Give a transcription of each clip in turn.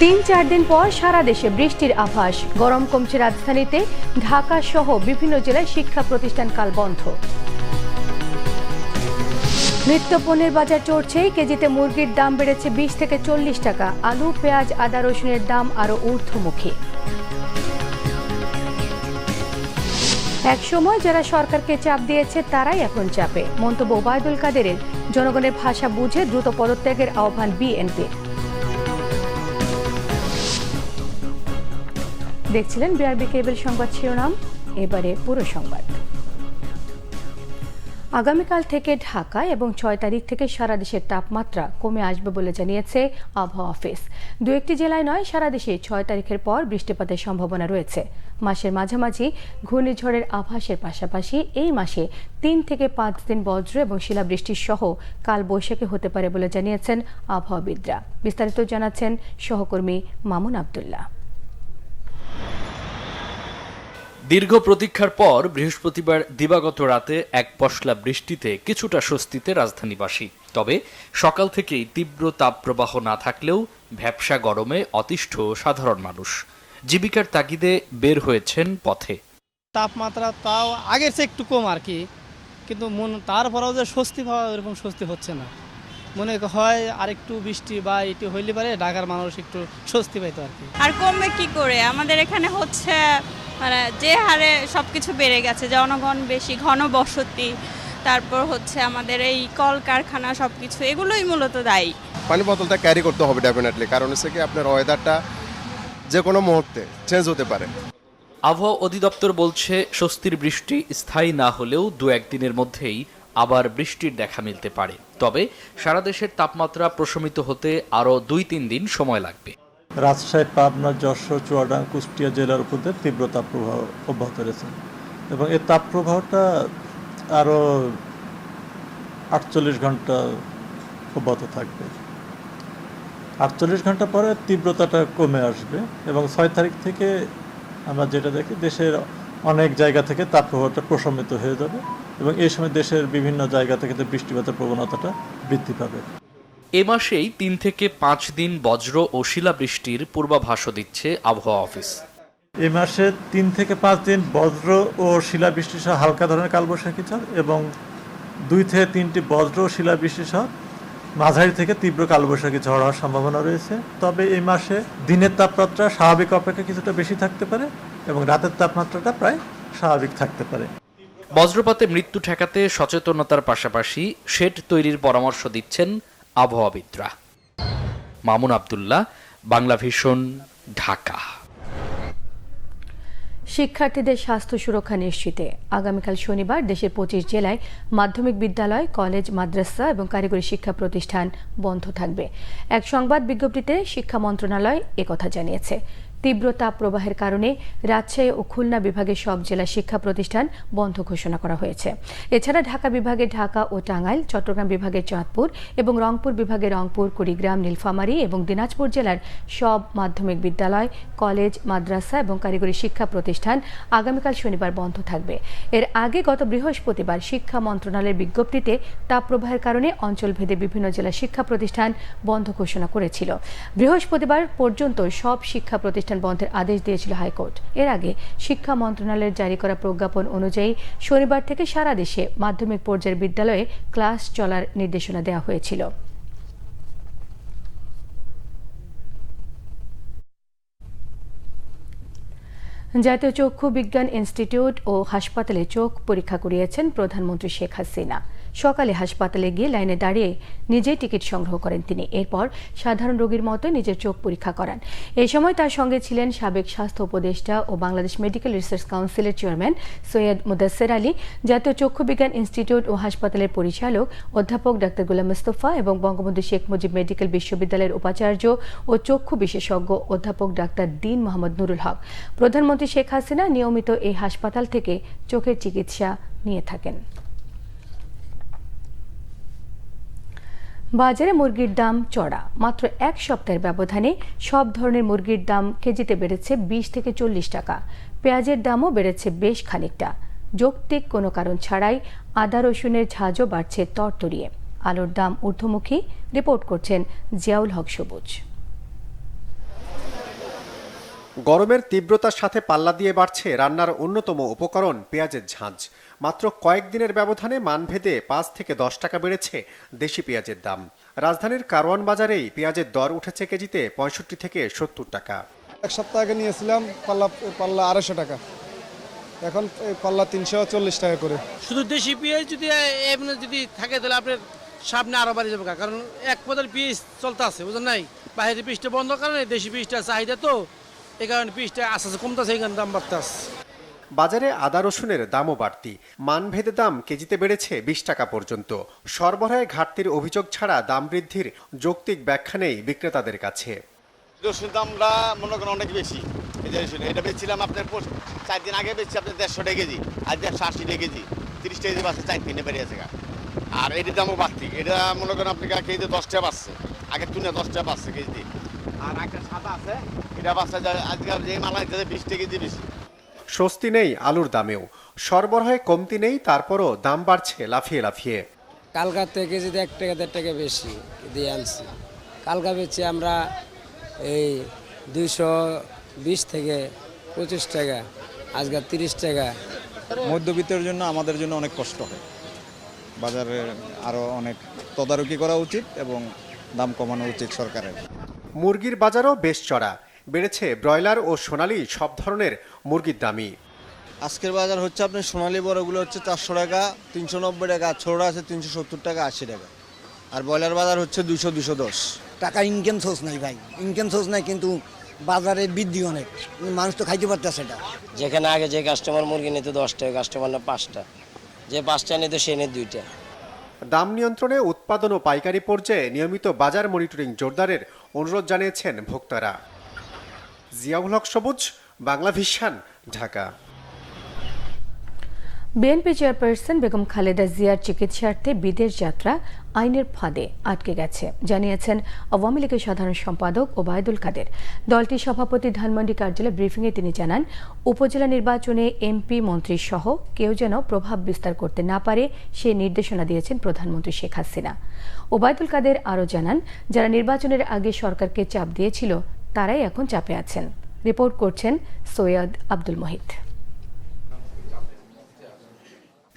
3-4 দিন পর সারা দেশে বৃষ্টির আভাস, গরম কমছে রাজধানীতে, ঢাকা সহ বিভিন্ন জেলায় শিক্ষা প্রতিষ্ঠান কাল বন্ধ। নিত্যপণ্যের বাজার চড়ছেই, কেজিতে মুরগির দাম বেড়েছে 20 থেকে 40 টাকা, আলু, পেঁয়াজ, আদা, রসুনের দাম আরও ঊর্ধ্বমুখী। একসময় যারা সরকারকে চাপ দিয়েছে তারাই এখন চাপে, মন্তব্য ওবায়দুল কাদেরের। জনগণের ভাষা বুঝে দ্রুত পদত্যাগের আহ্বান বিএনপির। দেখছিলেন বিআরবি কেবল সংবাদ শিরোনাম, এবারে পুরো সংবাদ। আগামীকাল থেকে ঢাকা এবং 6 তারিখ থেকে সারা দেশের তাপমাত্রা কমে আসবে বলে জানিয়েছে আবহাওয়া অফিস। 2-1টি জেলায় নয়, সারা দেশে 6 তারিখের পর বৃষ্টিপাতের সম্ভাবনা রয়েছে। মাসের মাঝামাঝি ঘূর্ণিঝড়ের আভাসের পাশাপাশি এই মাসে 3 থেকে 5 দিন বজ্র এবং শিলাবৃষ্টির সহ কাল বৈশাখী হতে পারে বলে জানিয়েছেন আবহাওয়াবিদরা। বিস্তারিত জানাচ্ছেন সহকর্মী মামুন আবদুল্লাহ। দীর্ঘ প্রতীক্ষার পর বৃহস্পতিবার দিবাগত রাতে এক পশলা বৃষ্টিতে কিছুটা স্বস্তিতে রাজধানীবাসী। তবে সকাল থেকেই তীব্র তাপপ্রবাহ না থাকলেও ভ্যাপসা গরমে অতিষ্ঠ সাধারণ মানুষ। জীবিকার তাগিদে বের হয়েছেন পথে। তাপমাত্রা তাও আগের চেয়ে একটু কম আর কি, কিন্তু তারপরেও যে স্বস্তি পাওয়া এরকম স্বস্তি হচ্ছে না। মনে হয় আরেকটু বৃষ্টি বা এটি হইলে পারে ঢাকার মানুষ একটু স্বস্তি পাইতো আর কি। আর কমবে কি করে, আমাদের এখানে হচ্ছে মানে যে হারে সবকিছু বেড়ে গেছে, জনগণ বেশি, ঘনবসতি, তারপর হচ্ছে আমাদের এই কলকারখানা, সবকিছু এগুলোই মূলত দায়ী। পানি বোতলটা ক্যারি করতে হবে ডেফিনেটলি, কারণ হচ্ছে কি আপনার ওয়েদারটা যে কোনো মুহূর্তে চেঞ্জ হতে পারে। আবহাওয়া অধিদপ্তর বলছে স্বস্তির বৃষ্টি স্থায়ী না হলেও 2-1 দিনের মধ্যেই আবার বৃষ্টির দেখা মিলতে পারে। তবে সারা দেশের তাপমাত্রা প্রশমিত হতে আরও 2-3 দিন সময় লাগবে। রাজশাহী, পাবনা, যশোর, চুয়াডাঙ্গা, কুষ্টিয়া জেলার উপর তীব্র তাপপ্রবাহ অব্যাহত রয়েছে এবং এই তাপপ্রবাহটা আরও 48 ঘন্টা অব্যাহত থাকবে। 48 ঘন্টা পরে তীব্রতাটা কমে আসবে এবং 6 তারিখ থেকে আমরা যেটা দেখি দেশের অনেক জায়গা থেকে তাপপ্রবাহটা প্রশমিত হয়ে যাবে এবং এই সময় দেশের বিভিন্ন জায়গা থেকে বৃষ্টিপাতের প্রবণতাটা বৃদ্ধি পাবে। এ মাসেই 3 থেকে 5 দিন বজ্র ও শিলাবৃষ্টির পূর্বাভাসও দিচ্ছে আবহাওয়া অফিস। এই মাসে 3 থেকে 5 দিন বজ্র ও শিলাবৃষ্টি সহ হালকা ধরনের কালবৈশাখী ঝড় এবং 2 থেকে 3টি বজ্র ও শিলাবৃষ্টি সহ মাঝারি থেকে তীব্র কালবৈশাখী ঝড় হওয়ার সম্ভাবনা রয়েছে। তবে এই মাসে দিনের তাপমাত্রা স্বাভাবিক অপেক্ষা কিছুটা বেশি থাকতে পারে এবং রাতের তাপমাত্রাটা প্রায় স্বাভাবিক থাকতে পারে। বজ্রপাতে মৃত্যু ঠেকাতে সচেতনতার পাশাপাশি শেড তৈরির পরামর্শ দিচ্ছেন আবহাওয়াবিদরা। মামুন আবদুল্লাহ, বাংলা ভিশন, ঢাকা। শিক্ষার্থীদের স্বাস্থ্য সুরক্ষা নিশ্চিতে আগামীকাল শনিবার দেশের 25 জেলায় মাধ্যমিক বিদ্যালয়, কলেজ, মাদ্রাসা এবং কারিগরি শিক্ষা প্রতিষ্ঠান বন্ধ থাকবে। এক সংবাদ বিজ্ঞপ্তিতে শিক্ষা মন্ত্রণালয় একথা জানিয়েছে। তীব্র তাপ প্রবাহের কারণে রাজশাহী ও খুলনা বিভাগের সব জেলা শিক্ষা প্রতিষ্ঠান বন্ধ ঘোষণা করা হয়েছে। এছাড়া ঢাকা বিভাগের ঢাকা ও টাঙ্গাইল, চট্টগ্রাম বিভাগের চাঁদপুর এবং রংপুর বিভাগের রংপুর, কুড়িগ্রাম, নীলফামারী এবং দিনাজপুর জেলার সব মাধ্যমিক বিদ্যালয়, কলেজ, মাদ্রাসা এবং কারিগরি শিক্ষা প্রতিষ্ঠান আগামীকাল শনিবার বন্ধ থাকবে। এর আগে গত বৃহস্পতিবার শিক্ষা মন্ত্রণালয়ের বিজ্ঞপ্তিতে তাপপ্রবাহের কারণে অঞ্চলভেদে বিভিন্ন জেলা শিক্ষা প্রতিষ্ঠান বন্ধ ঘোষণা করেছিল। বৃহস্পতিবার পর্যন্ত সব শিক্ষা প্রতিষ্ঠান বন্ধের আদেশ দিয়েছিল হাইকোর্ট। এর আগে শিক্ষা মন্ত্রণালয়ের জারি করা প্রজ্ঞাপন অনুযায়ী শনিবার থেকে সারা দেশে মাধ্যমিক পর্যায়ের বিদ্যালয়ে ক্লাস চলার নির্দেশনা দেওয়া হয়েছিল। জাতীয় চক্ষু বিজ্ঞান ইনস্টিটিউট ও হাসপাতালে চোখ পরীক্ষা করিয়েছেন প্রধানমন্ত্রী শেখ হাসিনা। সকালে হাসপাতালে গিয়ে লাইনে দাঁড়িয়ে নিজেই টিকিট সংগ্রহ করেন তিনি। এরপর সাধারণ রোগীর মতো নিজের চোখ পরীক্ষা করান। এই সময় তার সঙ্গে ছিলেন সাবেক স্বাস্থ্য উপদেষ্টা ও বাংলাদেশ মেডিকেল রিসার্চ কাউন্সিলের চেয়ারম্যান সৈয়দ মুদাসের আলী, জাতীয় চক্ষু বিজ্ঞান ইনস্টিটিউট ও হাসপাতালের পরিচালক অধ্যাপক ডাক্তার গোলাম মুস্তফা এবং বঙ্গবন্ধু শেখ মুজিব মেডিকেল বিশ্ববিদ্যালয়ের উপাচার্য ও চক্ষু বিশেষজ্ঞ অধ্যাপক ডাক্তার দীন মোহাম্মদ নুরুল হক। প্রধানমন্ত্রী শেখ হাসিনা নিয়মিত এই হাসপাতাল থেকে চোখের চিকিৎসা নিয়ে থাকেন। বাজারে মুরগির দাম চড়া। মাত্র এক সপ্তাহের ব্যবধানে সব ধরনের মুরগির দাম কেজিতে বেড়েছে 20 থেকে 40 টাকা। পেঁয়াজের দামও বেড়েছে বেশ খানিকটা। যৌক্তিক কোনো কারণ ছাড়াই আদা, রসুনের ঝাঁজও বাড়ছে তরতরিয়ে। আলুর দাম ঊর্ধ্বমুখী। রিপোর্ট করছেন জিয়াউল হক সবুজ। গরমের তীব্রতার সাথে পাল্লা দিয়ে বাড়ছে রান্নার অন্যতম উপকরণ পেঁয়াজের ঝাঁঝ। মাত্র কয়েকদিনের ব্যবধানে মানভেদে 5 থেকে 10 টাকা বেড়েছে দেশি পেঁয়াজের দাম। রাজধানীর কারওয়ান বাজারেই পেঁয়াজের দর উঠেছে কেজিতে 65 থেকে 70 টাকা। এক সপ্তাহ আগে নিয়েছিলাম পাল্লা 250 টাকা, এখন পাল্লা 340 টাকা করে। শুধু দেশি পেঁয়াজ যদি থাকে তাহলে আপনার সামনে আরো বাড়ি যাবে, কারণ এক পদের পেঁয়াজ চলতে আছে, বুঝলেন নাই? বাইরের পিসটা বন্ধ কারণে দেশি পিসটা চাহিদা, তো এই কারণে পিসটা আস্তে আস্তে কমতেছে, এই কারণে দাম বাড়তেছে। বাজারে আদা রসুনের দামও বাড়তি। মানভেদে দাম কেজিতে বেড়েছে 20 টাকা পর্যন্ত। সরবরাহে ঘাটতির অভিযোগ ছাড়া দাম বৃদ্ধির যৌক্তিক ব্যাখ্যা নেই বিক্রেতাদের কাছে। রসুনের দামটা মনে করেন অনেক বেশি। এই যে রসুন এটা বেচছিলাম আপনার 4 দিন আগে বেচছি আপনার 150 টাকা কেজি, আজ 180 টাকা কেজি, 30 টাকা কেজি বাড়ছে, 4 দিনে বেড়ে আছে। আর এটির দামও বাড়তি, এটা মনে করেন আপনি কেজিতে 10 টাকা বাড়ছে, আগের তুলনায় 10 টাকা বাড়ছে কেজিতে। আর একটা সাদা আছে, এটা বাড়ছে আজকাল যে মাল আছে 20 টাকা কেজি বেশি। স্বস্তি নেই আলুর দামেও। সরবরাহে কমতি নেই, তারপরও দাম বাড়ছে লাফিয়ে লাফিয়ে। কালকার থেকে কেজিতে 1 টাকা 1.5 টাকা বেশি দিয়ে আনছি। কালকা বেচছি আমরা এই 220 থেকে 25 টাকা, আজকে 30 টাকা। মধ্যবিত্তের জন্য আমাদের জন্য অনেক কষ্ট হয়। বাজারে আরও অনেক তদারকি করা উচিত এবং দাম কমানো উচিত সরকারের। মুরগির বাজারও বেশ চড়া। বেড়েছে ব্রয়লার ও সোনালী সব ধরনের মুরগির দামই। আজকের বাজার হচ্ছে আপনার সোনালী বড়গুলো হচ্ছে 400 টাকা, 390 টাকা, ছোটরা আছে 370 টাকা, 80 টাকা। আর ব্রয়লার বাজার হচ্ছে 200-210 টাকা। ইনকাম সোর্স নাই ভাই, ইনকাম সোর্স নাই, কিন্তু বাজারে বৃদ্ধি অনেক, মানুষ তো খাইতে পারতেছে না। যেখানে আগে যে কাস্টমার মুরগি নিত 10 টাকা, কাস্টমার না 5টা, যে 5টা নিত সে নিত 2টা। দাম নিয়ন্ত্রণে উৎপাদন ও পাইকারি পর্যায়ে নিয়মিত বাজার মনিটরিং জোরদারের অনুরোধ জানিয়েছেন ভোক্তারা। জিয়াউল হক সবুজ, Bangla vision, Dhaka. BNP chairperson Begum Khaleda জিয়ার চিকিৎসার্থে বিদেশ যাত্রা আইনের ফাঁদে আটকে গেছে জানিয়েছেন আওয়ামী লীগের সাধারণ সম্পাদক ওবায়দুল কাদের। দলটির সভাপতি ধানমন্ডি কার্যালয়ে ব্রিফিংয়ে তিনি জানান, উপজেলা নির্বাচনে এমপি মন্ত্রী সহ কেউ যেন প্রভাব বিস্তার করতে না পারে সে নির্দেশনা দিয়েছেন প্রধানমন্ত্রী শেখ হাসিনা। ওবায়দুল কাদের আরও জানান, যারা নির্বাচনের আগে সরকারকে চাপ দিয়েছিল তারাই এখন চাপে আছেন। রিপোর্ট করছেন সৈয়দ আব্দুল মহিত।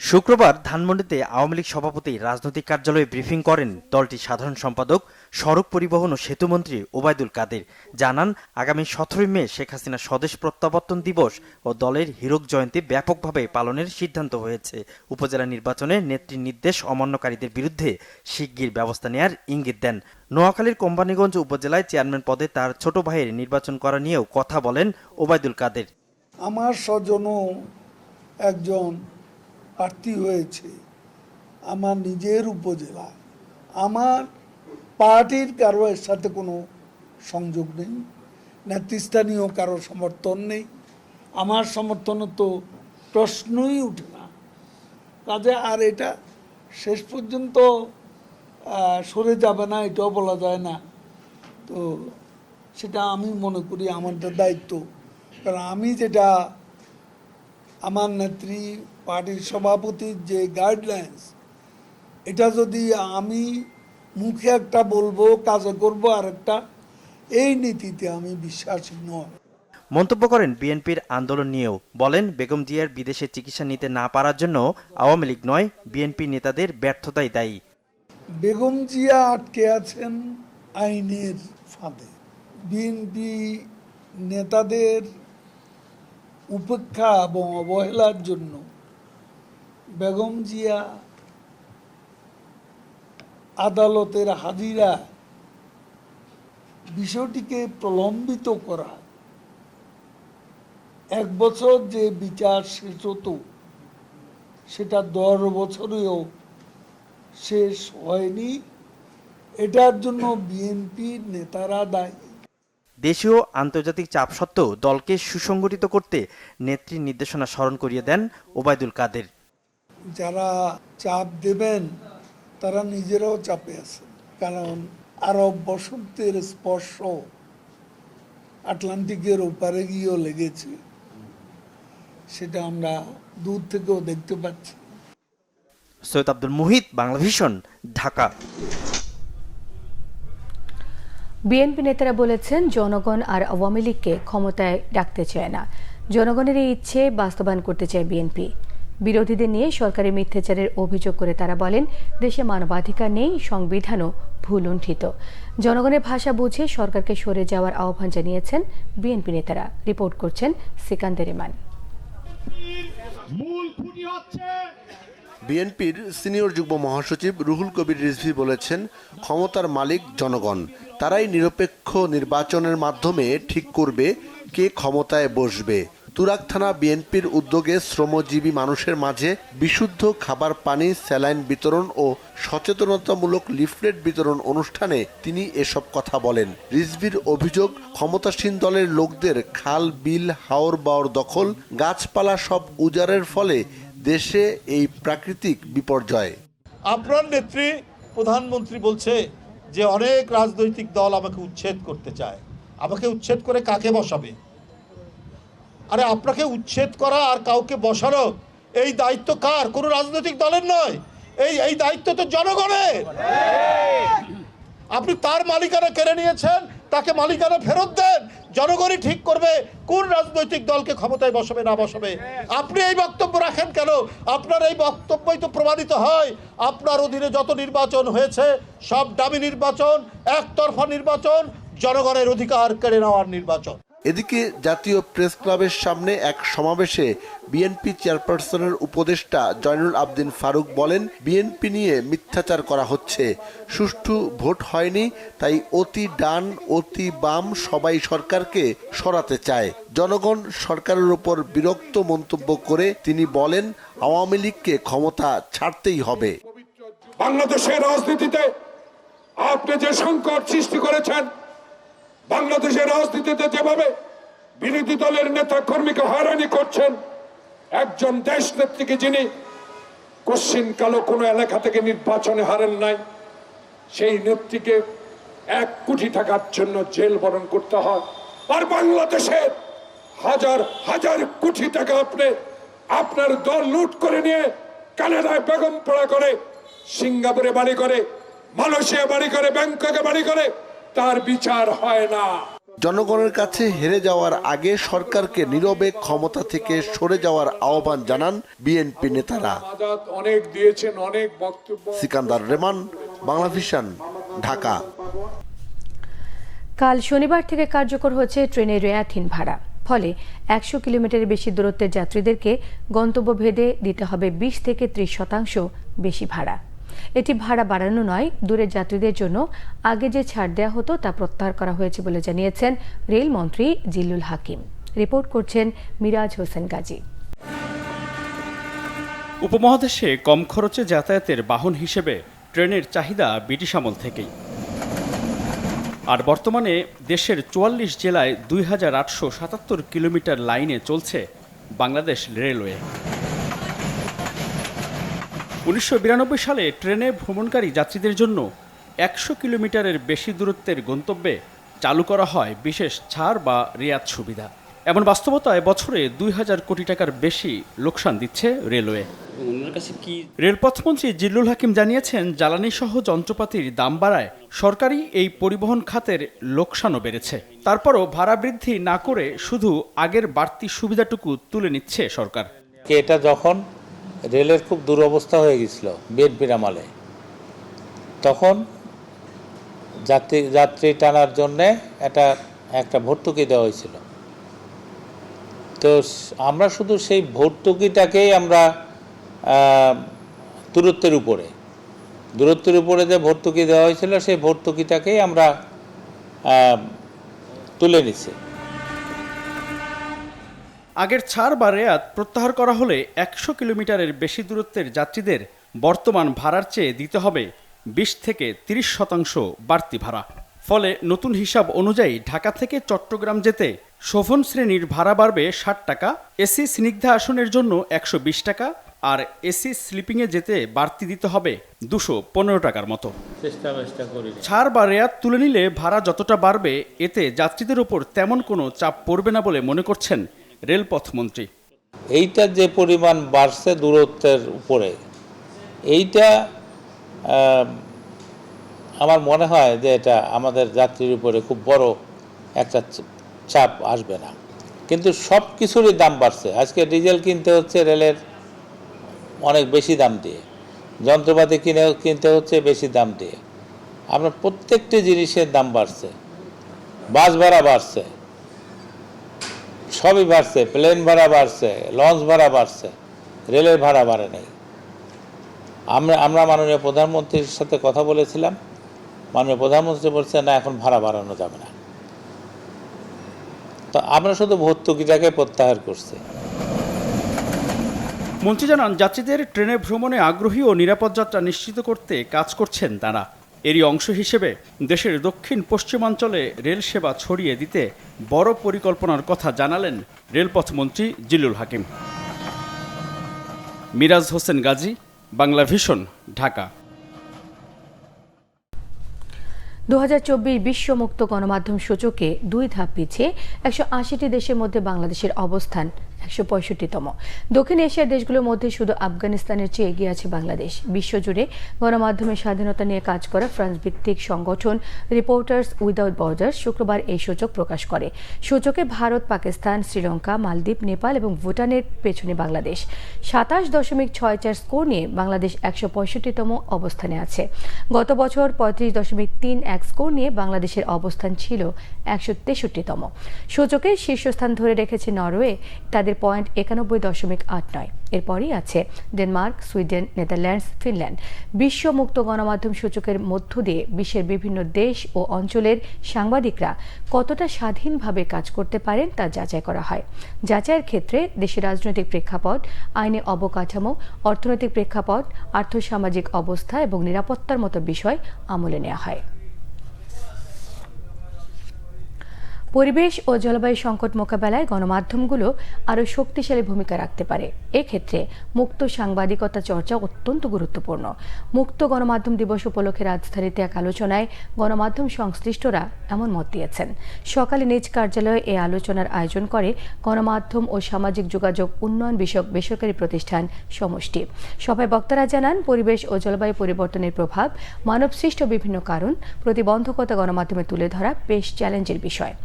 শুক্রবার ধানমন্ডিতে আওয়ামী লীগ সভাপতি রাজনৈতিক কার্যালয়ে ব্রিফিং করেন দলটির সাধারণ সম্পাদক সড়ক পরিবহন ও সেতুমন্ত্রী ওবায়দুল কাদের। জানান, আগামী 17 মে শেখ হাসিনা স্বদেশ প্রত্যাবর্তন দিবস ও দলের হীরক জয়ন্তী ব্যাপকভাবে পালনের সিদ্ধান্ত হয়েছে। উপজেলা নির্বাচনে নেত্রীর নির্দেশ অমান্যকারীদের বিরুদ্ধে শিগগির ব্যবস্থা নেয়ার ইঙ্গিত দেন। নোয়াখালীর কোম্পানীগঞ্জ উপজেলায় চেয়ারম্যান পদে তার ছোট ভাইয়ের নির্বাচন করা নিয়েও কথা বলেন ওবায়দুল কাদের। আমার স্বজনও একজন প্রার্থী হয়েছে আমার নিজের উপজেলা। আমার পার্টির কারো এর সাথে কোনো সংযোগ নেই, নেতৃস্থানীয় কারো সমর্থন নেই, আমার সমর্থনও তো প্রশ্নই উঠে না। কাজে আর এটা শেষ পর্যন্ত সরে যাবে না এটাও বলা যায় না। তো সেটা আমি মনে করি আমাদের দায়িত্ব, কারণ আমি যেটা আমার নেত্রী পার্টির সভাপতির যে গাইডলাইন্স, এটা যদি আমি মুখে একটা বলবো কাজে করবো আরেকটা, এই নীতিতে আমি বিশ্বাসী নয়। মন্তব্য করেন বিএনপির আন্দোলন নিয়েও। বলেন, বেগম জিয়ার বিদেশে চিকিৎসা নিতে না পারার জন্য আওয়ামী লীগ নয়, বিএনপি নেতাদের ব্যর্থতাই দায়ী। বেগম জিয়া আটকে আছেন আইনের ফাঁদে। বিএনপি নেতাদের উপেক্ষা এবং অবহেলার জন্য বেগম জিয়া আদালতের হাজিরা বিষয়টিকে প্রলম্বিত করা, 1 বছর যে বিচার শেষ হতো সেটা 10 বছরেও শেষ হয়নি। এটার জন্য বিএনপির নেতারা দায়ী। দেশীয় আন্তর্জাতিক চাপ সত্ত্বেও দলকে সুসংগঠিত করতে নেত্রীর নির্দেশনা স্মরণ করিয়ে দেন ওবায়দুল কাদের। যারা চাপ দেবেন তারা নিজেরাও চাপে আছেন, কারণ আরব বসন্তের স্পর্শ আটলান্টিকের ওপারে গিয়েও লেগেছে, সেটা আমরা দূর থেকেও দেখতে পাচ্ছি। সৈয়দ আব্দুল মুহিত, বাংলা ভিশন, ঢাকা। বিএনপি নেতারা বলেছেন, জনগণ আর আওয়ামী লীগকে ক্ষমতায় রাখতে চায় না। জনগণের এই ইচ্ছে বাস্তবায়ন করতে চায় বিএনপি। বিরোধীদের নিয়ে সরকারি মিথ্যাচারের অভিযোগ করে তারা বলেন, দেশে মানবাধিকার নেই, সংবিধানও ভুলুণ্ঠিত। জনগণের ভাষা বুঝে সরকারকে সরে যাওয়ার আহ্বান জানিয়েছেন বিএনপি নেতারা। রিপোর্ট করছেন সিকান্দার ইমান। বিএনপির সিনিয়র যুগ্ম মহাসচিব রুহুল কবির রিজভী বলেছেন, ক্ষমতার মালিক জনগণ। তারাই নিরপেক্ষ নির্বাচনের মাধ্যমে ঠিক করবে কে ক্ষমতায় বসবে। তুরাগ থানা বিএনপির উদ্যোগে শ্রমজীবী মানুষের মাঝে বিশুদ্ধ খাবার পানি, স্যালাইন বিতরণ ও সচেতনতামূলক লিফলেট বিতরণ অনুষ্ঠানে তিনি এসব কথা বলেন। রিজভীর অভিযোগ, ক্ষমতাসীন দলের লোকদের খাল, বিল, হাওর বাওর দখল, গাছপালা সব উজাড়ের ফলে দেশে এই প্রাকৃতিক বিপর্যয়। আপনার নেত্রী প্রধানমন্ত্রী বলছে যে অনেক রাজনৈতিক দল আমাকে উচ্ছেদ করতে চায়। আমাকে উচ্ছেদ করে কাকে বসাবে? আরে আপনাকে উচ্ছেদ করা আর কাউকে বসানো এই দায়িত্ব কার? কোনো রাজনৈতিক দলের নয়, এই দায়িত্ব তো জনগণের। আপনি তার মালিকানা কেড়ে নিয়েছেন, তাকে মালিকানা ফেরত দেন। জনগণই ঠিক করবে কোন রাজনৈতিক দলকে ক্ষমতায় বসাবে না বসাবে। আপনি এই বক্তব্য রাখেন কেন? আপনার এই বক্তব্যই তো প্রমাণিত হয় আপনার অধীনে যত নির্বাচন হয়েছে সব ডামি নির্বাচন, একতরফা নির্বাচন, জনগণের অধিকার কেড়ে নেওয়ার নির্বাচন। এদিকে জাতীয় প্রেস ক্লাবের সামনে এক সমাবেশে বিএনপি চেয়ারপারসনের উপদেষ্টা জয়নুল আবদিন ফারুক বলেন, বিএনপি নিয়ে মিথ্যাচার করা হচ্ছে। সুষ্ঠু ভোট হয়নি, তাই অতি ডান অতি বাম সবাই সরকারকে সরাতে চায়। জনগণ সরকারের উপর বিরক্ত মন্তব্য করে তিনি বলেন, আওয়ামী লীগকে ক্ষমতা ছাড়তেই হবে। বাংলাদেশের রাজনীতিতে আপনি যে সংকট সৃষ্টি করেছেন, বাংলাদেশের রাজনীতিতে যেভাবে বিরোধী দলের নেতা কর্মীকে হয়রানি করছেন, একজন দেশ নেত্রীকে যিনি কোশ্চিন কালো কোনো এলাকা থেকে নির্বাচনে হারেন নাই, সেই নেত্রীকে 1 কোটি টাকার জন্য জেল বরণ করতে হয়। আর বাংলাদেশের হাজার হাজার কোটি টাকা আপনি আপনার দল লুট করে নিয়ে কানাডায় বেগমপাড়া করে, সিঙ্গাপুরে বাড়ি করে, মালয়েশিয়া বাড়ি করে, ব্যাংককে বাড়ি করে, তার বিচার হয় না। জনগণের কাছে হেরে যাওয়ার আগে সরকারকে নীরবে ক্ষমতা থেকে সরে যাওয়ার আহ্বান জানান বিএনপি নেতারা। অনেক দিয়েছেন, অনেক বক্তব্য। সিকান্দার রেমান, বাংলাভিশন, ঢাকা। কাল শনিবার থেকে কার্যকর হচ্ছে ট্রেনের রেয়াতহীন ভাড়া। ফলে 100 কিলোমিটারের বেশি দূরত্বের যাত্রীদেরকে গন্তব্যভেদে দিতে হবে 20 থেকে 30% বেশি ভাড়া। এটি ভাড়া বাড়ানো নয়, দূরের যাত্রীদের জন্য আগে যে ছাড় দেওয়া হতো তা প্রত্যাহার করা হয়েছে বলে জানিয়েছেন রেলমন্ত্রী জিল্লুল হাকিম। রিপোর্ট করছেন মিরাজ হোসেন গাজী। উপমহাদেশে কম খরচে যাতায়াতের বাহন হিসেবে ট্রেনের চাহিদা ব্রিটিশ আমল থেকেই। আর বর্তমানে দেশের 44 জেলায় 2877 কিলোমিটার লাইনে চলছে বাংলাদেশ রেলওয়ে। 1992 সালে ট্রেনে ভ্রমণকারী যাত্রীদের জন্য 100 কিলোমিটারের বেশি দূরত্বের গন্তব্যে চালু করা হয় বিশেষ ছাড় বা রিয়াত সুবিধা। এমন বাস্তবতায় বছরে 2000 কোটি টাকার বেশি লোকসান দিচ্ছে রেলওয়ে। রেলপথমন্ত্রী জিল্লুল হাকিম জানিয়েছেন, জ্বালানি সহ যন্ত্রপাতির দাম বাড়ায় সরকারি এই পরিবহন খাতের লোকসানও বেড়েছে। তারপরও ভাড়া বৃদ্ধি না করে শুধু আগের বাড়তি সুবিধাটুকু তুলে নিচ্ছে সরকার। এটা যখন রেলের খুব দুরবস্থা হয়ে গেছিল বিএনপির আমলে, তখন যাত্রী টানার জন্যে একটা ভর্তুকি দেওয়া হয়েছিল। তো আমরা শুধু সেই ভর্তুকিটাকেই আমরা দূরত্বের উপরে যে ভর্তুকি দেওয়া হয়েছিল সেই ভর্তুকিটাকেই আমরা তুলে নিছি। আগের ছাড় বা রেয়াত প্রত্যাহার করা হলে 100 কিলোমিটারের বেশি দূরত্বের যাত্রীদের বর্তমান ভাড়ার চেয়ে দিতে হবে 20 থেকে 30% বাড়তি ভাড়া। ফলে নতুন হিসাব অনুযায়ী ঢাকা থেকে চট্টগ্রাম যেতে শোভন শ্রেণীর ভাড়া বাড়বে 60 টাকা, এসি স্নিগ্ধা আসনের জন্য 120 টাকা, আর এসি স্লিপিংয়ে যেতে বাড়তি দিতে হবে 215 টাকার মতো। ছাড় বা রেয়াত তুলে নিলে ভাড়া যতটা বাড়বে এতে যাত্রীদের উপর তেমন কোনো চাপ পড়বে না বলে মনে করছেন রেলপথমন্ত্রী। এইটা যে পরিমাণ বাড়ছে দূরত্বের উপরে, এইটা আমার মনে হয় যে এটা আমাদের যাত্রীর উপরে খুব বড় একটা চাপ আসবে না। কিন্তু সব কিছুরই দাম বাড়ছে। আজকে ডিজেল কিনতে হচ্ছে রেলের অনেক বেশি দাম দিয়ে, যন্ত্রপাতি কিনতে হচ্ছে বেশি দাম দিয়ে। আপনার প্রত্যেকটি জিনিসের দাম বাড়ছে, বাস ভাড়া বাড়ছে, সবই বাড়ছে, প্লেন ভাড়া বাড়ছে, লঞ্চ ভাড়া বাড়ছে, রেলের ভাড়া বাড়ে নাই। আমরা মাননীয় প্রধানমন্ত্রীর সাথে কথা বলেছিলাম, মাননীয় প্রধানমন্ত্রী বলছে না, এখন ভাড়া বাড়ানো যাবে না। তো আমরা শুধু ভর্তুকিটাকে প্রত্যাহার করছি। মন্ত্রী জানান, যাত্রীদের ট্রেনে ভ্রমণে আগ্রহী ও নিরাপদ যাত্রা নিশ্চিত করতে কাজ করছেন তারা। এরই অংশ হিসেবে দেশের দক্ষিণ পশ্চিমাঞ্চলে রেল সেবা ছড়িয়ে দিতে বড় পরিকল্পনার কথা জানালেন রেলপথ মন্ত্রী জিলুল হাকিম। মিরাজ হোসেন গাজী, বাংলা ভিশন, ঢাকা। 2024 বিশ্ব মুক্ত গণমাধ্যম সূচকে 2 ধাপ পিছিয়ে 180টি দেশের মধ্যে বাংলাদেশের অবস্থান 165তম। দক্ষিণ এশিয়ার দেশগুলোর মধ্যে শুধু আফগানিস্তানের চেয়ে এগিয়ে আছে বাংলাদেশ। বিশ্বজুড়ে গণমাধ্যমের স্বাধীনতা নিয়ে কাজ করা ফ্রান্স ভিত্তিক সংগঠন রিপোর্টার্স উইদাউট বর্ডার্স শুক্রবার এই সূচক প্রকাশ করে। সূচকে ভারত, পাকিস্তান, শ্রীলঙ্কা, মালদ্বীপ, নেপাল এবং ভুটানের পেছনে বাংলাদেশ। 27.64 স্কোর নিয়ে বাংলাদেশ 165তম অবস্থানে আছে। গত বছর 35.31 স্কোর নিয়ে বাংলাদেশের অবস্থান ছিল 163তম। সূচকের শীর্ষস্থান ধরে রেখেছে নরওয়ে, তাদের পয়েন্ট 91.89। এরপরই আছে ডেনমার্ক, সুইডেন, নেদারল্যান্ডস, ফিনল্যান্ড। বিশ্ব মুক্ত গণমাধ্যম সূচকের মধ্য দিয়ে বিশ্বের বিভিন্ন দেশ ও অঞ্চলের সাংবাদিকরা কতটা স্বাধীনভাবে কাজ করতে পারেন তা যাচাই করা হয়। যাচাইয়ের ক্ষেত্রে দেশের রাজনৈতিক প্রেক্ষাপট, আইনি অবকাঠামো, অর্থনৈতিক প্রেক্ষাপট, আর্থসামাজিক অবস্থা এবং নিরাপত্তার মতো বিষয় আমলে নেওয়া হয়। পরিবেশ ও জলবায়ু সংকট মোকাবেলায় গণমাধ্যমগুলো আরও শক্তিশালী ভূমিকা রাখতে পারে। এক্ষেত্রে মুক্ত সাংবাদিকতা চর্চা অত্যন্ত গুরুত্বপূর্ণ। মুক্ত গণমাধ্যম দিবস উপলক্ষে রাজধানীতে এক আলোচনায় গণমাধ্যম সংশ্লিষ্টরা এমন মত দিয়েছেন। সকালে নিজ কার্যালয়ে এই আলোচনার আয়োজন করে গণমাধ্যম ও সামাজিক যোগাযোগ উন্নয়ন বিষয়ক বেসরকারি প্রতিষ্ঠান সমষ্টি। সভায় বক্তারা জানান, পরিবেশ ও জলবায়ু পরিবর্তনের প্রভাব, মানবসৃষ্ট বিভিন্ন কারণ, প্রতিবন্ধকতা গণমাধ্যমে তুলে ধরা বেশ চ্যালেঞ্জের বিষয়।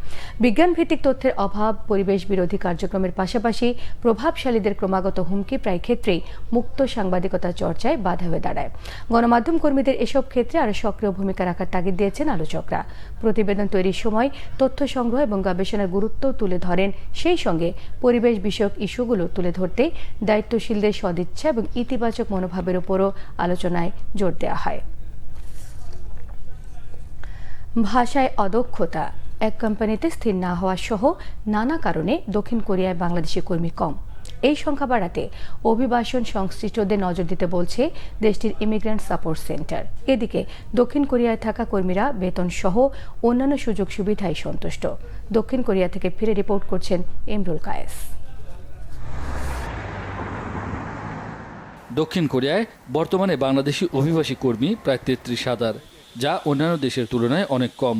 বিজ্ঞানভিত্তিক তথ্যের অভাব, পরিবেশ বিরোধী কার্যক্রমের পাশাপাশি প্রভাবশালীদের ক্রমাগত হুমকি প্রায় ক্ষেত্রেই মুক্ত সাংবাদিকতা চর্চায় বাধা হয়ে দাঁড়ায়। গণমাধ্যম কর্মীদের এসব ক্ষেত্রে আরও সক্রিয় ভূমিকা রাখার তাগিদ দিয়েছেন আলোচকরা। প্রতিবেদন তৈরির সময় তথ্য সংগ্রহ এবং গবেষণার গুরুত্ব তুলে ধরেন। সেই সঙ্গে পরিবেশ বিষয়ক ইস্যুগুলো তুলে ধরতে দায়িত্বশীলদের সদিচ্ছা এবং ইতিবাচক মনোভাবের উপরও আলোচনায় জোর দেওয়া হয়। ভাষায় অদক্ষতা, এক কোম্পানিতে স্থির না হওয়া সহ নানা কারণে দক্ষিণ কোরিয়ায় বাংলাদেশি কর্মী কম। এই সংখ্যা বাড়াতে অভিবাসন সংশ্লিষ্টদের নজর দিতে বলছে দেশটির ইমিগ্রেন্ট সাপোর্ট সেন্টার। এদিকে দক্ষিণ কোরিয়ায় থাকা কর্মীরা বেতন সহ অন্যান্য সুযোগ সুবিধায় সন্তুষ্ট। দক্ষিণ কোরিয়া থেকে ফিরে রিপোর্ট করছেন ইমরুল কায়েস। দক্ষিণ কোরিয়ায় বর্তমানে বাংলাদেশি অভিবাসী কর্মী প্রায় 33,000, যা অন্যান্য দেশের তুলনায় অনেক কম।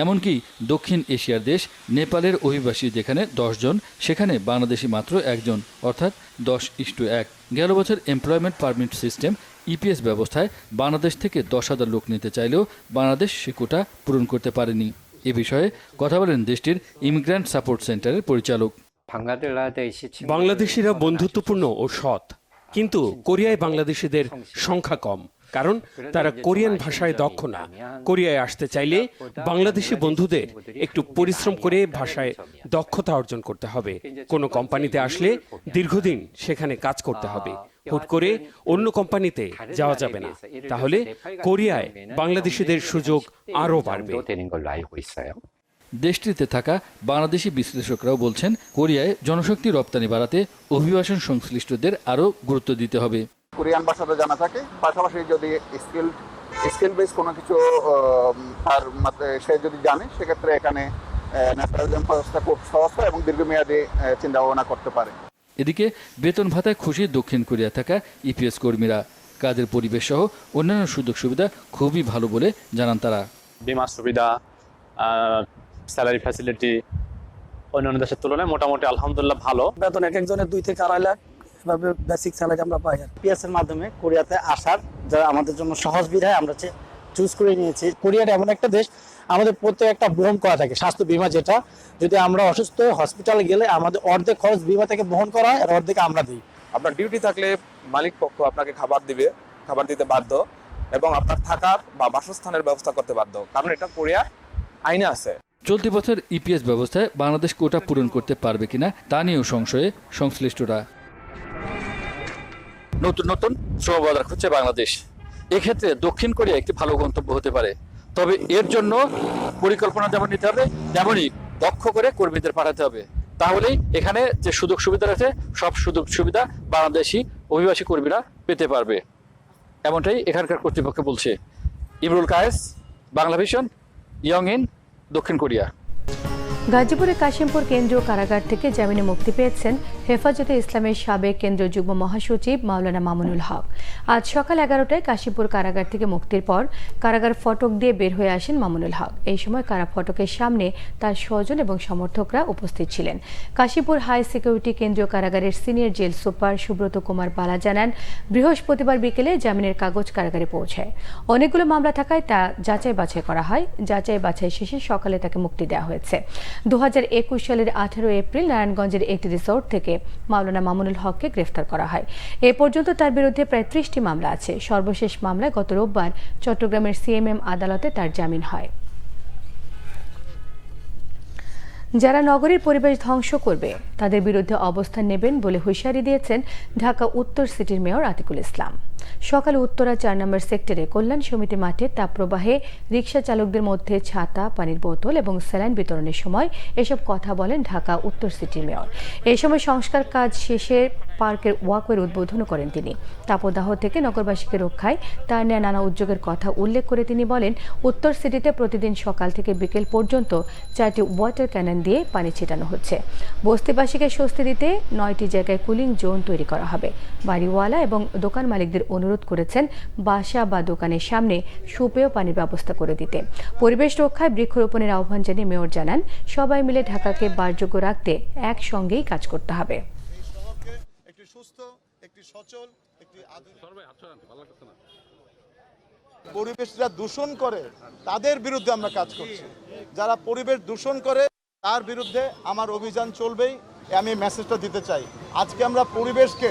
এমনকি দক্ষিণ এশিয়ার দেশ নেপালের অভিবাসী যেখানে 10 জন, সেখানে বাংলাদেশি মাত্র 1 জন, অর্থাৎ 10:1। গেল বছর এমপ্লয়মেন্ট পারমিট সিস্টেম ইপিএস ব্যবস্থায় বাংলাদেশ থেকে 10,000 লোক নিতে চাইলেও বাংলাদেশ সে কোটা পূরণ করতে পারেনি। এ বিষয়ে কথা বলেন দেশটির ইমিগ্রেন্ট সাপোর্ট সেন্টারের পরিচালক। বাংলাদেশিরা বন্ধুত্বপূর্ণ ও সৎ, কিন্তু কোরিয়ায় বাংলাদেশিদের সংখ্যা কম, কারণ তারা কোরিয়ান ভাষায় দক্ষ না। কোরিয়ায় আসতে চাইলে বাংলাদেশি বন্ধুদের একটু পরিশ্রম করে ভাষায় দক্ষতা অর্জন করতে হবে। কোনো কোম্পানিতে আসলে দীর্ঘদিন সেখানে কাজ করতে হবে। হুট করে অন্য কোম্পানিতে যাওয়া যাবে না, তাহলে কোরিয়ায় বাংলাদেশিদের সুযোগ আরও বাড়বে। দেশটিতে থাকা বাংলাদেশি বিশ্লেষকরাও বলছেন, কোরিয়ায় জনশক্তি রপ্তানি বাড়াতে অভিবাসন সংশ্লিষ্টদের আরও গুরুত্ব দিতে হবে। কোরিয়ান ভাষাটা জানা থাকে, পাশাপাশি যদি স্কিল বেস কোনো কিছু তার সে যদি জানে, সেক্ষেত্রে এখানে ন্যাশনালিজম ব্যবস্থা খুব সহজ হয় এবং দীর্ঘমেয়াদী চিন্তা ভাবনা করতে পারে। এদিকে বেতন ভাতায় খুশি দক্ষিণ কোরিয়া থাকা ইপিএস কর্মীরা। কাজের পরিবেশ সহ অন্যান্য সুযোগ সুবিধা খুবই ভালো বলে জানান তারা। বিমা সুবিধা, স্যালারি ফ্যাসিলিটি অন্যান্য দেশের তুলনায় মোটামুটি আলহামদুলিল্লাহ ভালো। বেতন এক একজনের 2 থেকে 2.5 লাখ এভাবে বেসিক স্যালারি আমরা পাই। পিএস এর মাধ্যমে কোরিয়াতে আসার যারা আমাদের জন্য সহজ বিধায় আমরা চুজ করে নিয়েছি। কোরিয়াটা এমন একটা দেশ, আমাদের প্রত্যেক একটা বহন করা থাকে স্বাস্থ্য বীমা, যেটা যদি আমরা অসুস্থ হসপিটালে গেলে আমাদের অর্ধেক খরচ বীমা থেকে বহন করা হয় আর অর্ধেক আমরা দিই। আপনার ডিউটি থাকলে মালিক পক্ষ আপনাকে খাবার দিতে বাধ্য এবং আপনার থাকার বা বাসস্থানের ব্যবস্থা করতে বাধ্য, কারণ এটা কোরিয়ার আইনে আছে। চলতি বছর ইপিএস ব্যবস্থায় বাংলাদেশ কোটা পূরণ করতে পারবে কিনা তা নিয়েও সংশয়ে সংশ্লিষ্টরা। নতুন নতুন শ্রম বাজার খুঁজছে বাংলাদেশ, এক্ষেত্রে দক্ষিণ কোরিয়া একটি ভালো গন্তব্য হতে পারে। তবে এর জন্য পরিকল্পনা যেমন নিতে হবে, তেমনই দক্ষ করে কর্মীদের পাঠাতে হবে। তাহলেই এখানে যে সুযোগ সুবিধা আছে সব সুযোগ সুবিধা বাংলাদেশি অভিবাসী কর্মীরা পেতে পারবে, এমনটাই এখানকার কর্তৃপক্ষ বলছে। ইমরুল কায়েস, বাংলা ভিশন, ইয়ংইন, দক্ষিণ কোরিয়া। গাজীপুরের কাশিমপুর কেন্দ্রীয় কারাগার থেকে জামিনে মুক্তি পেয়েছেন হেফাজতে ইসলামের সাবেক কেন্দ্রীয় যুগ্ম মহাসচিব মাওলানা মামুনুল হক। আজ সকাল 11টায় কাশিমপুর কারাগার থেকে মুক্তির পর কারাগার ফটক দিয়ে বের হয়ে আসেন মামুনুল হক। এই সময় কারা ফটকের সামনে তার স্বজন এবং সমর্থকরা উপস্থিত ছিলেন। কাশিমপুর হাই সিকিউরিটি কেন্দ্রীয় কারাগারের senior jail super Subrata Kumar Bala জানান, বৃহস্পতিবার বিকেলে জামিনের কাগজ কারাগারে পৌঁছায়। অনেকগুলো মামলা থাকায় তা যাচাই বাছাই করা হয়। যাচাই বাছাই শেষে সকালে তাকে মুক্তি দেওয়া হয়েছে। 2021 সালের 18 এপ্রিল নারায়ণগঞ্জের একটি রিসোর্ট থেকে মাওলানা মামুনুল হককে গ্রেফতার করা হয়। এ পর্যন্ত তার বিরুদ্ধে প্রায় 30টি মামলা আছে। সর্বশেষ মামলায় গত রোববার চট্টগ্রামের সিএমএম আদালতে তার জামিন হয়। যারা নগরীর পরিবেশ ধ্বংস করবে তাদের বিরুদ্ধে অবস্থান নেবেন বলে হুঁশিয়ারি দিয়েছেন ঢাকা উত্তর সিটির মেয়র আতিকুল ইসলাম। সকালে উত্তরা 4 নম্বর সেক্টরে কল্যাণ সমিতি মাঠে তাপপ্রবাহে রিকশা চালকদের মধ্যে ছাতা, পানির বোতল এবং স্যালাইন বিতরণের সময় এসব কথা বলেন ঢাকা উত্তর সিটির মেয়র। এই সময় সংস্কার কাজ শেষে পার্কের ওয়াকওয়ের উদ্বোধন করেন তিনি। তাপদাহ থেকে নগরবাসীকে রক্ষায় তার নেয়া নানা উদ্যোগের কথা উল্লেখ করে তিনি বলেন, উত্তর সিটিতে প্রতিদিন সকাল থেকে বিকেল পর্যন্ত 4টি ওয়াটার ক্যানন দিয়ে পানি ছিটানো হচ্ছে। বস্তিবাসীকে স্বস্তি দিতে 9টি জায়গায় কুলিং জোন তৈরি করা হবে। বাড়িওয়ালা এবং দোকান মালিকদের অনুরোধ করেছেন বাসা বা দোকানের সামনে সুপেয় পানির ব্যবস্থা করে দিতে। পরিবেশ রক্ষায় বৃক্ষরোপণের আহ্বান জানিয়ে মেয়র জানান, সবাই মিলে ঢাকাকে বাসযোগ্য রাখতে একসঙ্গেই কাজ করতে হবে। পরিবেশটা দূষণ করে তাদের বিরুদ্ধে আমরা কাজ করছি। যারা পরিবেশ দূষণ করে তার বিরুদ্ধে আমার অভিযান চলবেই, আমি মেসেজটা দিতে চাই। আজকে আমরা পরিবেশকে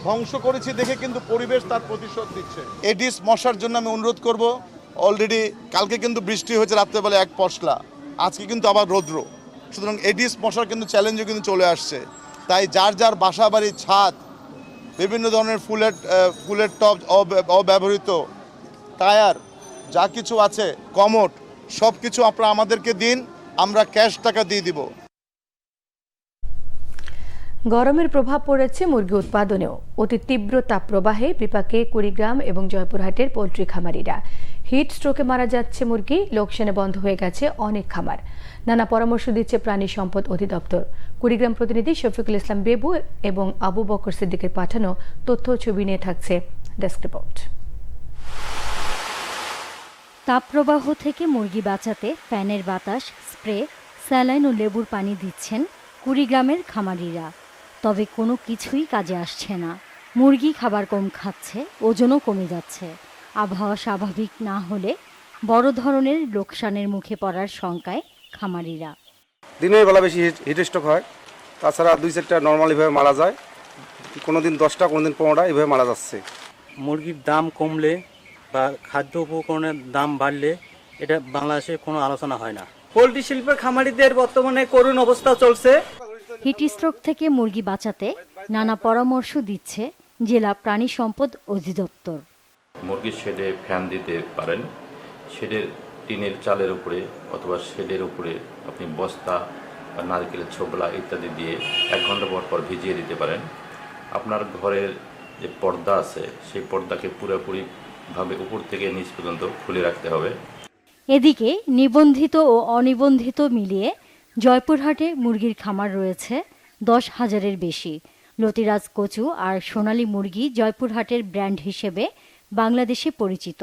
ধ্বংস করেছি দেখে কিন্তু পরিবেশ তার প্রতিশোধ দিচ্ছে। এডিস মশার জন্য আমি অনুরোধ করব, অলরেডি কালকে কিন্তু বৃষ্টি হয়েছে রাত্রেবেলা 1 পশলা, আজকে কিন্তু আবার রৌদ্র, সুতরাং এডিস মশার কিন্তু চ্যালেঞ্জও কিন্তু চলে আসছে। তাই যার যার বাসা বাড়ির ছাদ, বিভিন্ন ধরনের ফুলের টব, অব্যবহৃত টায়ার যা কিছু আছে, কমোড, সব কিছু আপনারা আমাদেরকে দিন, আমরা ক্যাশ টাকা দিয়ে দিব। গরমের প্রভাব পড়েছে মুরগি উৎপাদনেও। অতি তীব্র তাপপ্রবাহে বিপাকে কুড়িগ্রাম এবং জয়পুরহাটের পোল্ট্রি খামারিরা। হিট স্ট্রোকে মারা যাচ্ছে মুরগি, লোকসানে বন্ধ হয়ে গেছে অনেক খামার। নানা পরামর্শ দিচ্ছে প্রাণী সম্পদ অধিদপ্তর। কুড়িগ্রাম প্রতিনিধি শফিকুল ইসলাম বেবু এবং আবু বকর সিদ্দিকের পাঠানো তথ্য ছবি নিয়ে থাকছে ডেস্ক রিপোর্ট। তাপপ্রবাহ থেকে মুরগি বাঁচাতে ফ্যানের বাতাস, স্প্রে, স্যালাইন ও লেবুর পানি দিচ্ছেন কুড়িগ্রামের খামারিরা। তবে কোনো কিছুই কাজে আসছে না। মুরগি খাবার কম খাচ্ছে, ওজনও কমে যাচ্ছে। আবহাওয়া স্বাভাবিক না হলে বড় ধরনের লোকসানের মুখে পড়ার শঙ্কায় খামারিরা। দিনের বেলা বেশি হিট স্ট্রোক হয়, তাছাড়া 2-4টা নর্মালিভাবে মারা যায়, কোনোদিন 10টা, কোনোদিন 15টা এইভাবে মারা যাচ্ছে। মুরগির দাম কমলে বা খাদ্য উপকরণের দাম বাড়লে এটা বাংলাদেশে কোনো আলোচনা হয় না। পোল্ট্রি শিল্পের খামারিদের বর্তমানে করুণ অবস্থা চলছে। হিট স্ট্রোক থেকে মুরগি বাঁচাতে নানা পরামর্শ দিচ্ছে জেলা প্রাণী সম্পদ অধিদপ্তর। মুরগির শেডে ফ্যান দিতে পারেন, শেডের টিনের চালের উপরে অথবা শেডের উপরে আপনি বস্তা বা নারকেলের ছোবলা ইত্যাদি দিয়ে 1 ঘন্টা পর পর ভিজিয়ে দিতে পারেন। আপনার ঘরের যে পর্দা আছে সেই পর্দাকে পুরোপুরিভাবে উপর থেকে নিচ পর্যন্ত খুলে রাখতে হবে। এদিকে নিবন্ধিত ও অনিবন্ধিত মিলিয়ে জয়পুরহাটে মুরগির খামার রয়েছে 10,000-এর বেশি। লতিরাজ কচু আর সোনালী মুরগি জয়পুরহাটের ব্র্যান্ড হিসেবে বাংলাদেশে পরিচিত।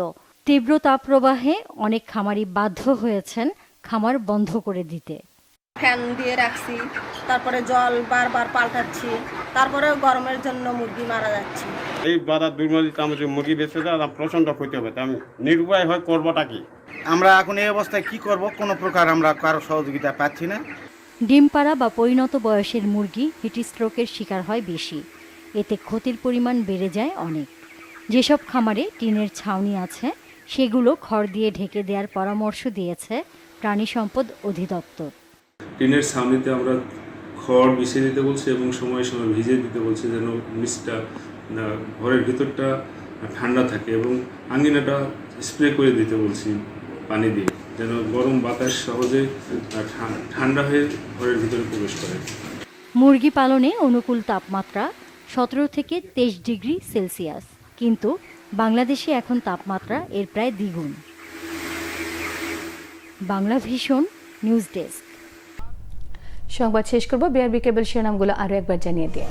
তীব্র তাপপ্রবাহে অনেক খামারি বাধ্য হয়েছেন খামার বন্ধ করে দিতে। ফ্যান দিয়ে রাখছি, তারপরে জল বারবার পাল্টাচ্ছি, তারপরে গরমের জন্য মুরগি মারা যাচ্ছে। এই বাধা দুর্নীতি আমাদের মুরগি বেঁচে যায় প্রচণ্ড ক্ষতি হবে, আমি নির্ভয় হয় করবোটা কি? আমরা এখন এই অবস্থায় কি করব, কোনো প্রকার আমরা কারো সহযোগিতা পাচ্ছি না। ডিম পাড়া বা পরিণত বয়সের মুরগি হিটস্ট্রোকের শিকার হয় বেশি, এতে ক্ষতির পরিমাণ বেড়ে যায় অনেক। যেসব খামারে টিনের ছাউনি আছে সেগুলো খড় দিয়ে ঢেকে দেওয়ার পরামর্শ দিয়েছে প্রাণী সম্পদ অধিদপ্তর। টিনের ছাউনিতে আমরা খড় মিশিয়ে দিতে বলছি এবং সময় সময় ভিজিয়ে দিতে বলছি, যেন নিচটা ঘরের ভিতরটা ঠান্ডা থাকে, এবং আঙ্গিনাটা স্প্রে করে দিতে বলছি পানি দিয়ে, যেন গরম বাতাস সহজে ঠান্ডা হয়ে ঘরের ভিতরে প্রবেশ করে। মুরগি পালনে অনুকূল তাপমাত্রা 17 থেকে 23 ডিগ্রি সেলসিয়াস, কিন্তু বাংলাদেশে এখন তাপমাত্রা এর প্রায় দ্বিগুণ। Bangla vision news desk. সংবাদ শেষ করব, বিআরবি কেবল শিরোনামগুলো আরও একবার জানিয়ে দিয়ে।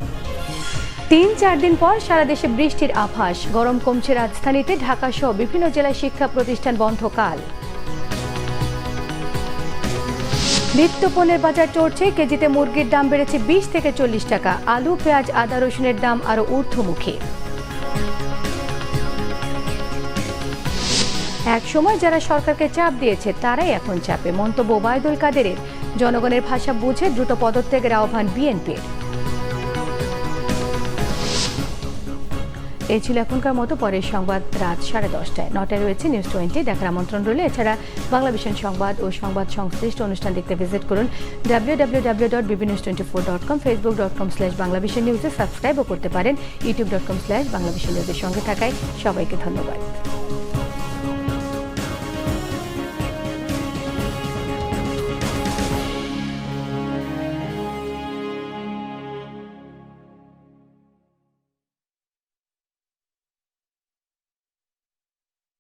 3-4 দিন পর সারা দেশে বৃষ্টির আভাস, গরম কমছে রাজধানীতে, ঢাকা সহ বিভিন্ন জেলায় শিক্ষা প্রতিষ্ঠান বন্ধ কাল। নিত্য পণ্যের বাজার চড়ছে, কেজিতে মুরগির দাম বেড়েছে 20 থেকে 40 টাকা, আলু, পেঁয়াজ, আদা, রসুনের দাম আরও ঊর্ধ্বমুখী। এক সময় যারা সরকারকে চাপ দিয়েছে তারাই এখন চাপে, মন্তব্য ওবায়দুল কাদেরের। জনগণের ভাষা বুঝে দ্রুত পদত্যাগের আহ্বান বিএনপির। এই ছিল এখনকার মতো, পরের সংবাদ রাত 10:30টায়। 9টায় রয়েছে নিউজ 20, দেখার আমন্ত্রণ রইল। এছাড়া বাংলা ভিশন সংবাদ ও সংবাদ সংশ্লিষ্ট অনুষ্ঠান দেখতে ভিজিট করুন www.bbnews24.com, facebook.com/banglavisionnews সাবস্ক্রাইবও করতে পারেন, youtube.com/banglavisionnews। সঙ্গে থাকায় সবাইকে ধন্যবাদ।